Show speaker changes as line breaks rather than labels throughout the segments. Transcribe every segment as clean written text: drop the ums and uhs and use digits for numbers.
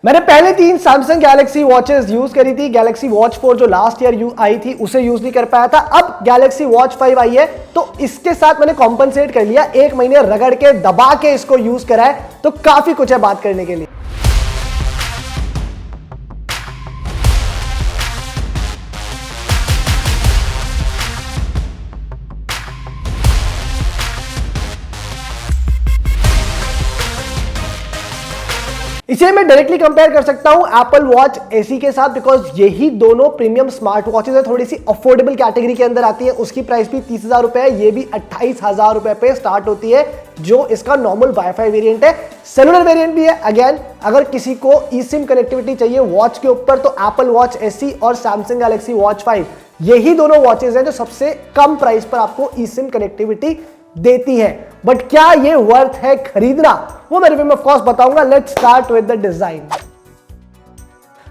मैंने पहले 3 Samsung Galaxy watches use करी थी। गैलेक्सी वॉच 4 जो लास्ट ईयर आई थी उसे यूज नहीं कर पाया था। अब गैलेक्सी वॉच 5 आई है तो इसके साथ मैंने कॉम्पनसेट कर लिया, 1 महीने रगड़ के दबा के इसको यूज करा है, तो काफी कुछ है बात करने के लिए। इसे मैं डायरेक्टली कंपेयर कर सकता हूं एप्पल वॉच एसी के साथ, बिकॉज यही दोनों प्रीमियम स्मार्ट वॉचेस है, थोड़ी सी अफोर्डेबल कैटेगरी के अंदर आती है। उसकी प्राइस भी 30,000 रुपए है, ये भी 28,000 रुपए पे स्टार्ट होती है, जो इसका नॉर्मल वाईफाई वेरिएंट है। सेलुलर वेरिएंट भी है। अगेन अगर किसी को ई सिम कनेक्टिविटी चाहिए वॉच के ऊपर तो एप्पल वॉच एसी और सैमसंग गैलेक्सी वॉच 5 यही दोनों वॉचेस हैं जो सबसे कम प्राइस पर आपको ई सिम कनेक्टिविटी देती है। बट क्या ये वर्थ है खरीदना, वो मैं रिव्यू में ऑफ कोर्स बताऊंगा। Let's start with the design.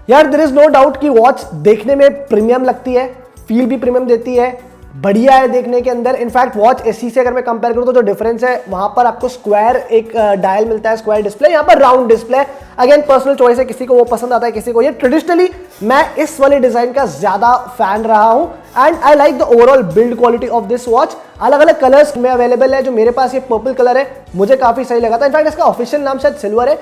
यार देयर इज नो डाउट कि वॉच देखने में प्रीमियम लगती है, फील भी प्रीमियम देती है, बढ़िया है देखने के अंदर। इनफैक्ट वॉच एसी से अगर मैं कंपेयर करूं तो जो डिफरेंस है वहां पर आपको स्क्वायर एक डायल मिलता है, स्क्वायर डिस्प्ले, यहां पर round display. Again personal choice है, किसी को वो पसंद आता है, किसी को ये। ट्रेडिशनली मैं इस वाले डिजाइन का ज्यादा फैन रहा हूं and I like the overall build quality of this watch. अलग अलग कलर्स में अवेलेबल है, जो मेरे पास ये पर्पल कलर है मुझे काफी सही लगा था। इनफैक्ट इसका ऑफिशियल नाम शायद सिल्वर है,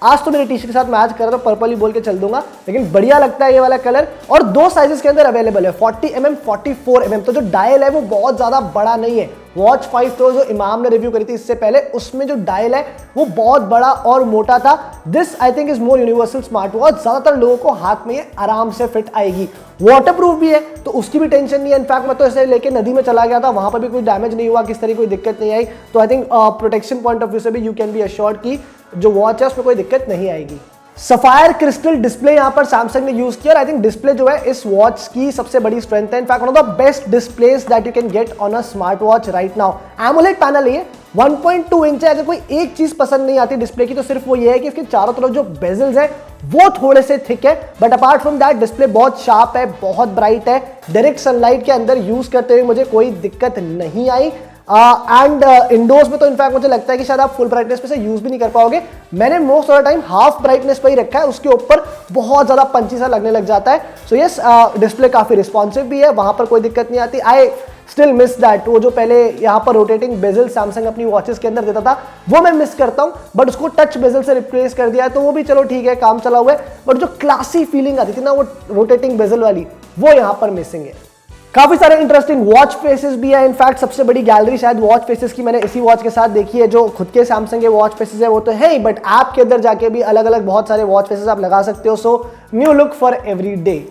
आज तो मेरी टी शर्ट के साथ मैच कर रहा था, पर्पल ही बोल के चल दूंगा, लेकिन बढ़िया लगता है ये वाला कलर। और 2 साइजेस के अंदर अवेलेबल है, 40mm 44mm। तो जो डायल है वो बहुत ज्यादा बड़ा नहीं है। वॉच 5 प्रो जो इमाम ने रिव्यू करी थी इससे पहले, उसमें जो डायल है वो बहुत बड़ा और मोटा था। This I think is more universal smart watch, ज्यादातर लोगों को हाथ में ये आराम से फिट आएगी। वाटरप्रूफ भी है तो उसकी भी टेंशन नहीं है। इनफैक्ट मैं तो इसे लेके नदी में चला गया था, वहां पर भी कोई डैमेज नहीं हुआ, किस तरह कोई दिक्कत नहीं आई। तो I think protection point of view से भी यू कैन बी अश्योर्ड कि जो वॉच है उसमें कोई दिक्कत नहीं आएगी। सफायर क्रिस्टल डिस्प्ले यहां पर सैमसंग ने यूज किया। आई थिंक डिस्प्ले जो है इस वॉच की सबसे बड़ी स्ट्रेंथ है। In fact one of the best displace that you can get on a smart watch right now. AMOLED panel है, 1.2 इंच है। अगर कोई एक चीज पसंद नहीं आती डिस्प्ले की तो सिर्फ वो ये है कि इसके चारों तरफ जो बेजल्स है वो थोड़े से थिक है, but apart from that display बहुत शार्प है, बहुत ब्राइट है। डायरेक्ट सनलाइट के अंदर यूज करते हुए मुझे कोई दिक्कत नहीं आई। एंड इंडोर्स में तो इनफैक्ट मुझे लगता है कि शायद आप फुल ब्राइटनेस पे से यूज भी नहीं कर पाओगे। मैंने most of the time half brightness पे ही रखा है, उसके ऊपर बहुत ज्यादा पंची सा लगने लग जाता है। सो यस, डिस्प्ले काफी रिस्पॉन्सिव भी है, वहां पर कोई दिक्कत नहीं आती। आई स्टिल मिस दैट, वो जो पहले यहाँ पर रोटेटिंग बेजल सैमसंग अपनी वॉचेस के अंदर देता था वो मैं मिस करता हूं, बट उसको टच बेजल से रिप्लेस कर दिया है तो वो भी चलो ठीक है, काम चला हुआ है। बट जो क्लासी फीलिंग आती थी ना वो रोटेटिंग बेजल वाली, वो यहाँ पर मिसिंग है। काफी सारे इंटरेस्टिंग वॉच फेसेस भी है। इनफैक्ट सबसे बड़ी गैलरी शायद वॉच फेसेस की मैंने इसी वॉच के साथ देखी है। जो खुद के सैमसंग के वॉच फेसेस है वो तो है ही, बट ऐप के अंदर जाके भी अलग अलग बहुत सारे वॉच फेसेस आप लगा सकते हो। So new look for every day.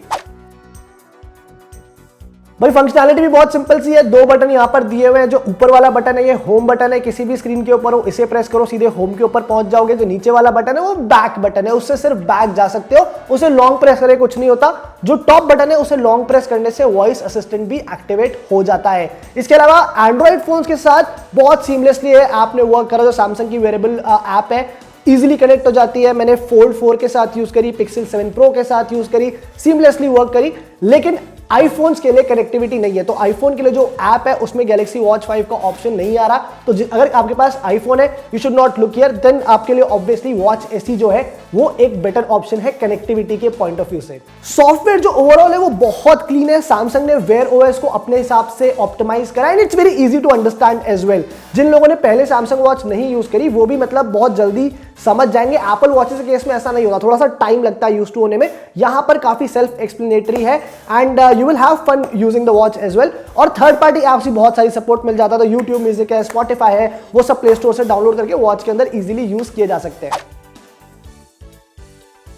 भाई फंक्शनैलिटी भी बहुत सिंपल सी है। 2 बटन यहाँ पर दिए हुए हैं। जो ऊपर वाला बटन है ये होम बटन है, किसी भी स्क्रीन के ऊपर हो इसे प्रेस करो सीधे होम के ऊपर पहुंच जाओगे। जो नीचे वाला बटन है वो बैक बटन है, उससे सिर्फ बैक जा सकते हो, उसे लॉन्ग प्रेस करे कुछ नहीं होता। जो टॉप बटन है उसे लॉन्ग प्रेस करने से वॉइस असिस्टेंट भी एक्टिवेट हो जाता है। इसके अलावा एंड्रॉइड फोन्स के साथ बहुत सीमलेसली है ऐप ने वर्क करा। जो सैमसंग की वेरेबल ऐप है इजीली कनेक्ट हो जाती है। मैंने फोल्ड 4 के साथ यूज करी, पिक्सल 7 प्रो के साथ यूज करी, सीमलेसली वर्क करी। लेकिन आईफोन्स के लिए कनेक्टिविटी नहीं है, तो आईफोन के लिए जो ऐप है उसमें गैलेक्सी वॉच 5 का ऑप्शन नहीं आ रहा। तो अगर आपके पास आईफोन है you should not look here, then आपके लिए ऑब्वियसली वॉच एसी जो है वो एक बेटर ऑप्शन है कनेक्टिविटी के पॉइंट ऑफ व्यू से। सॉफ्टवेयर जो ओवरऑल है वो बहुत क्लीन है। सैमसंग ने वेयर ओएस को अपने हिसाब से ऑप्टिमाइज करा and it's very easy to understand as well. जिन लोगों ने पहले सैमसंग वॉच नहीं यूज करी वो भी मतलब बहुत जल्दी समझ जाएंगे। एप्पल वॉचेस के केस में ऐसा नहीं होता, थोड़ा सा टाइम लगता है यूज टू होने में। यहां पर काफी सेल्फ एक्सप्लेनेटरी है and you will have fun using the watch as well. और थर्ड पार्टी एप्स भी बहुत सारी सपोर्ट मिल जाता है, तो यूट्यूब म्यूजिक है, स्पॉटिफाई है, वो सब प्ले स्टोर से डाउनलोड करके वॉच के अंदर इजीली यूज किए जा सकते हैं।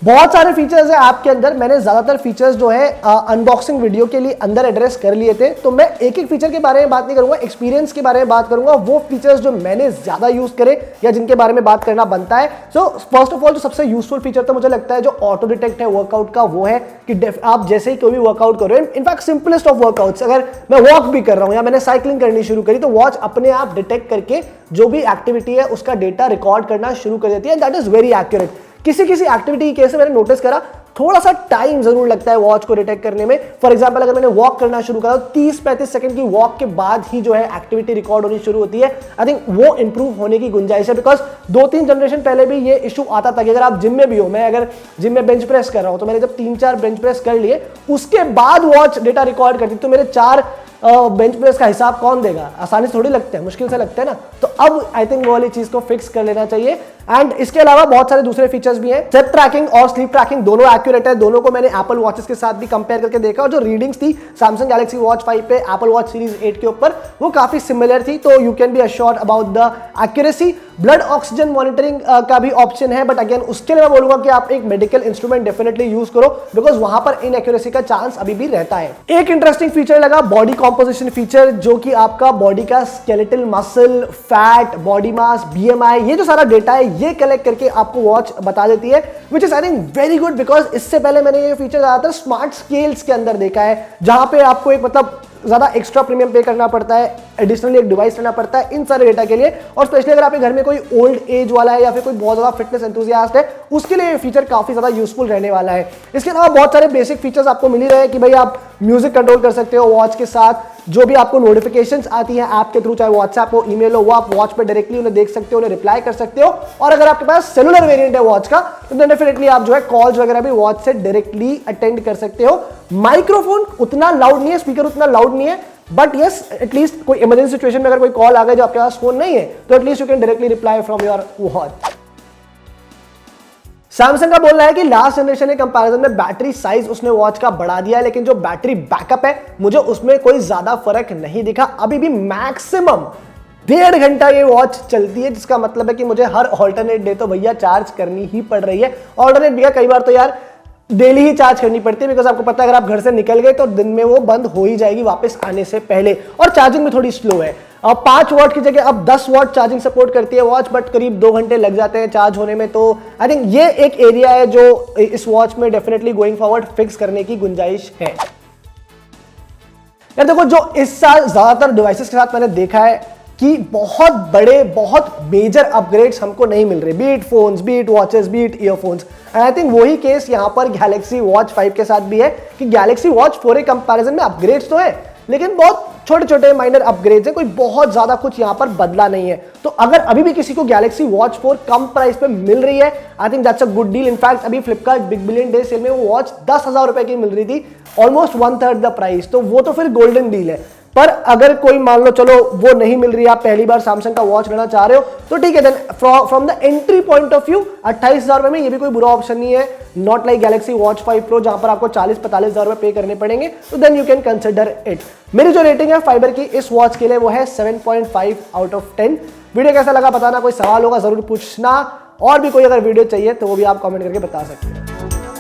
बहुत सारे फीचर्स है ऐप के अंदर। मैंने ज्यादातर फीचर्स जो है अनबॉक्सिंग वीडियो के लिए अंदर एड्रेस कर लिए थे, तो मैं एक एक फीचर के बारे में बात नहीं करूंगा, एक्सपीरियंस के बारे में बात करूंगा। वो फीचर्स जो मैंने ज्यादा यूज करे या जिनके बारे में बात करना बनता है। सो फर्स्ट ऑफ ऑल जो सबसे यूजफुल फीचर तो मुझे लगता है जो ऑटो डिटेक्ट है वर्कआउट का, वो है कि आप जैसे ही कोई भी वर्कआउट कर रहे हो, इनफैक्ट सिंपलेस्ट ऑफ वर्कआउट्स, अगर मैं वॉक भी कर रहा हूं या मैंने साइकिलिंग करनी शुरू करी तो वॉच अपने आप डिटेक्ट करके जो भी एक्टिविटी है उसका डेटा रिकॉर्ड करना शुरू कर देती है। That is very accurate. किसी किसी एक्टिविटी के केस में मैंने नोटिस करा थोड़ा सा टाइम जरूर लगता है वॉच को डिटेक्ट करने में। फॉर एग्जांपल अगर मैंने वॉक करना शुरू करा तो 30-35 सेकंड की वॉक के बाद ही जो है एक्टिविटी रिकॉर्ड होनी शुरू होती है। आई थिंक वो इंप्रूव होने की गुंजाइश है, बिकॉज 2-3 जनरेशन पहले भी ये इशू आता था कि अगर आप जिम में भी हो, मैं अगर जिम में बेंच प्रेस कर रहा हूं तो मैंने जब 3-4 बेंच प्रेस कर लिए उसके बाद वॉच डेटा रिकॉर्ड करती तो मेरे 4 बेंच प्रेस का हिसाब कौन देगा? आसानी से थोड़ी लगता है, मुश्किल से लगता है ना। तो अब आई थिंक वो वाली चीज को फिक्स कर लेना चाहिए। एंड इसके अलावा बहुत सारे दूसरे फीचर्स भी हैं। स्टेप ट्रैकिंग और स्लीप ट्रैकिंग दोनों एक्यूरेट है। दोनों को मैंने एप्पल वॉचेस के साथ भी कंपेयर करके देखा और जो रीडिंग्स थी सैमसंग गैलेक्सी वॉच 5 पे एप्पल वॉच सीरीज 8 के ऊपर वो काफी सिमिलर थी। तो you can be assured about the accuracy. Blood oxygen monitoring का भी ऑप्शन है, बट अगेन उसके लिए मैं बोलूंगा कि आप एक मेडिकल इंस्ट्रूमेंट डेफिनेटली यूज करो, बिकॉज वहां पर इनएक्यूरेसी का चांस अभी भी रहता है। एक इंटरेस्टिंग फीचर लगा बॉडी कॉम्पोजिशन फीचर, जो कि आपका बॉडी का skeletal muscle, fat, body mass, BMI, ये जो सारा डेटा है ये कलेक्ट करके आपको वॉच बता देती है, which is I think very good. Because इससे पहले मैंने ये फीचर ज्यादातर स्मार्ट स्केल्स के अंदर देखा है, जहां पे आपको एक मतलब ज्यादा एक्स्ट्रा प्रीमियम पे करना पड़ता है, एडिशनली एक डिवाइस लेना पड़ता है इन सारे डेटा के लिए। और स्पेशली अगर आपके घर में कोई ओल्ड एज वाला है या फिर कोई बहुत ज्यादा फिटनेस एंथुसियास्ट है, उसके लिए ये फीचर काफी ज्यादा यूजफुल रहने वाला है। इसके अलावा बहुत सारे बेसिक फीचर्स आपको मिल ही रहे हैं कि भाई आप म्यूजिक कंट्रोल कर सकते हो वॉच के साथ, जो भी आपको नोटिफिकेशंस आती हैं ऐप के थ्रू, चाहे व्हाट्सएप हो, ईमेल हो, वो आप वॉच पे डायरेक्टली उन्हें देख सकते हो, उन्हें रिप्लाई कर सकते हो। और अगर आपके पास सेलुलर वेरिएंट है वॉच का तो डेफिनेटली आप जो है कॉल्स वगैरह भी वॉच से डायरेक्टली अटेंड कर सकते हो। माइक्रोफोन उतना लाउड नहीं है, स्पीकर उतना लाउड नहीं है, बट यस एटलीस्ट कोई इमरजेंसी सिचुएशन में अगर कोई कॉल आ गया जो आपके पास फोन नहीं है तो at least you can directly reply from your watch. Samsung का बोलना है कि लास्ट जनरेशन के कंपैरिजन में बैटरी साइज उसने वॉच का बढ़ा दिया है, लेकिन जो बैटरी बैकअप है मुझे उसमें कोई ज्यादा फर्क नहीं दिखा। अभी भी मैक्सिमम 1.5 घंटा ये वॉच चलती है, जिसका मतलब है कि मुझे हर ऑल्टरनेट डे तो भैया चार्ज करनी ही पड़ रही है। ऑल्टरनेट भैया कई बार तो यार डेली ही चार्ज करनी पड़ती है, बिकॉज आपको पता है अगर आप घर से निकल गए तो दिन में वो बंद हो ही जाएगी वापस आने से पहले। और चार्जिंग भी थोड़ी स्लो है, अब 5 वॉट की जगह अब 10 वॉट चार्जिंग सपोर्ट करती है वॉच, बट करीब 2 घंटे लग जाते हैं चार्ज होने में। तो आई थिंक ये एक एरिया है जो इस वॉच में डेफिनेटली गोइंग फॉरवर्ड फिक्स करने की गुंजाइश है। यार देखो, जो इस साल ज्यादातर डिवाइसेस के साथ मैंने देखा है कि बहुत बड़े, बहुत मेजर अपग्रेड्स हमको नहीं मिल रहे, beat phones, beat watches, beat earphones. And I think वही केस यहां पर गैलेक्सी वॉच 5 के साथ भी है कि गैलेक्सी वॉच 4 के कंपैरिजन में अपग्रेड्स तो है, लेकिन बहुत छोटे छोटे माइनर अपग्रेड्स हैं, कोई बहुत ज्यादा कुछ यहां पर बदला नहीं है। तो अगर अभी भी किसी को गैलेक्सी वॉच 4 कम प्राइस पे मिल रही है, I think that's a good deal. In fact अभी Flipkart big billion day sale में वो वॉच 10,000 रुपए की मिल रही थी, ऑलमोस्ट 1/3 द प्राइस, तो वो तो फिर गोल्डन डील है। पर अगर कोई मान लो चलो वो नहीं मिल रही है, आप पहली बार सैमसंग का वॉच लेना चाह रहे हो, तो ठीक है, then from the entry point of view 28,000 रुपए में ये भी कोई बुरा ऑप्शन नहीं है। Not like Galaxy watch 5 pro जहां पर आपको 40-45 हजार रुपए पे करने पड़ेंगे, तो then you can consider it. मेरी जो रेटिंग है फाइबर की इस वॉच के लिए वो है 7.5 आउट ऑफ 10। वीडियो कैसा लगा बताना, कोई सवाल होगा जरूर पूछना, और भी कोई अगर वीडियो चाहिए तो वो भी आप कमेंट करके बता सकते हैं।